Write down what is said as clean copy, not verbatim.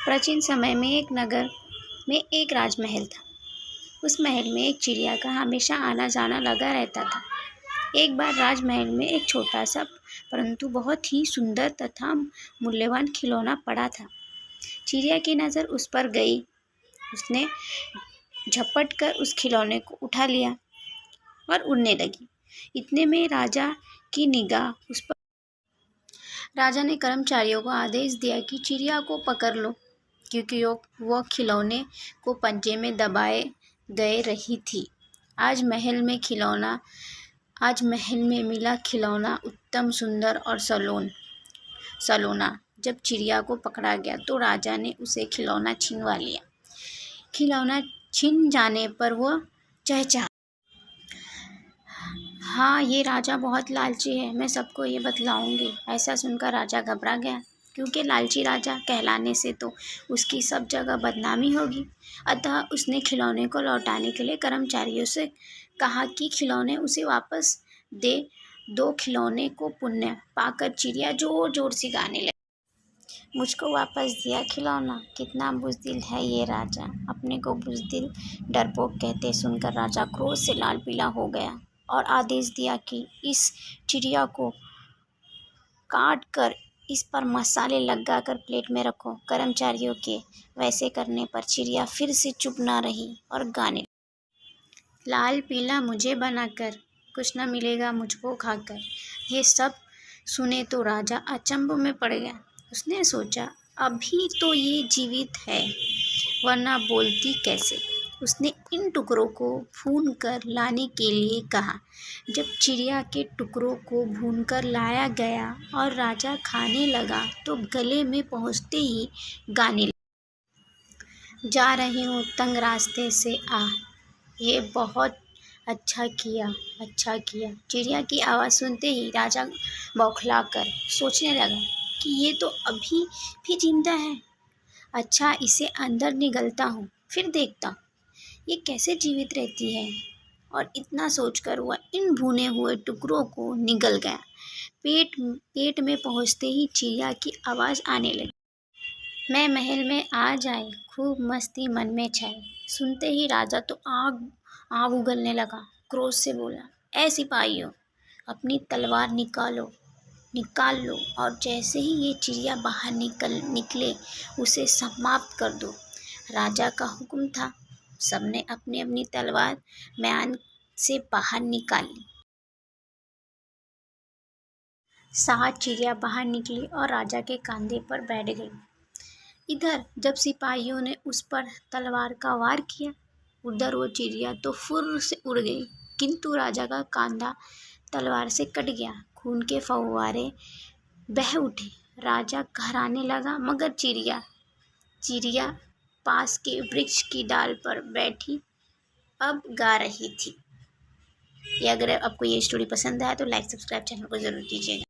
प्राचीन समय में एक नगर में एक राजमहल था। उस महल में एक चिड़िया का हमेशा आना जाना लगा रहता था। एक बार राजमहल में एक छोटा सा परंतु बहुत ही सुंदर तथा मूल्यवान खिलौना पड़ा था। चिड़िया की नज़र उस पर गई। उसने झपट कर उस खिलौने को उठा लिया और उड़ने लगी। इतने में राजा की निगाह उस पर। राजा ने कर्मचारियों को आदेश दिया कि चिड़िया को पकड़ लो, क्योंकि वह खिलौने को पंजे में दबाए गए रही थी। आज महल में मिला खिलौना उत्तम, सुंदर और सलोना। जब चिड़िया को पकड़ा गया तो राजा ने उसे खिलौना छीनवा लिया। खिलौना छिन जाने पर वह चहचहा। हाँ, ये राजा बहुत लालची है, मैं सबको ये बतलाऊंगी। ऐसा सुनकर राजा घबरा गया, क्योंकि लालची राजा कहलाने से तो उसकी सब जगह बदनामी होगी। अतः उसने खिलौने को लौटाने के लिए कर्मचारियों से कहा कि खिलौने उसे वापस दे दो। खिलौने को पुण्य पाकर चिड़िया जोर जोर से गाने लगी। मुझको वापस दिया खिलौना। कितना बुज़दिल है ये राजा। अपने को बुज़दिल डरपोक कहते सुनकर राजा क्रोध से लाल पीला हो गया और आदेश दिया कि इस चिड़िया को काट कर इस पर मसाले लगाकर प्लेट में रखो। कर्मचारियों के वैसे करने पर चिड़िया फिर से चुप न रही और गाने लगी। लाल पीला मुझे बनाकर, कुछ न मिलेगा मुझको खाकर। ये सब सुने तो राजा अचंभ में पड़ गया। उसने सोचा, अभी तो ये जीवित है, वरना बोलती कैसे। उसने इन टुकड़ों को भूनकर लाने के लिए कहा। जब चिड़िया के टुकड़ों को भूनकर लाया गया और राजा खाने लगा तो गले में पहुँचते ही गाने लगा। जा रही हूँ तंग रास्ते से आ, ये बहुत अच्छा किया। चिड़िया की आवाज़ सुनते ही राजा बौखलाकर सोचने लगा कि ये तो अभी भी जिंदा है। अच्छा, इसे अंदर निगलता हूँ, फिर देखता हूँ ये कैसे जीवित रहती है। और इतना सोचकर वह इन भुने हुए टुकड़ों को निगल गया। पेट में पहुँचते ही चिड़िया की आवाज़ आने लगी। मैं महल में आ जाए, खूब मस्ती मन में छाए। सुनते ही राजा तो आग उगलने लगा। क्रोध से बोला, ऐ सिपाहियों, अपनी तलवार निकाल लो और जैसे ही ये चिड़िया बाहर निकले उसे समाप्त कर दो। राजा का हुक्म था। सबने अपनी अपनी तलवार म्यान से बाहर निकाल ली। साथ चिड़िया बाहर निकली और राजा के कंधे पर बैठ गई। इधर जब सिपाहियों ने उस पर तलवार का वार किया, उधर वो चिड़िया तो फुर्र से उड़ गई, किंतु राजा का कंधा तलवार से कट गया। खून के फव्वारे बह उठे। राजा घबराने लगा, मगर चिड़िया पास के वृक्ष की डाल पर बैठी अब गा रही थी। अगर आपको ये स्टोरी पसंद आया तो लाइक सब्सक्राइब चैनल को जरूर कीजिएगा।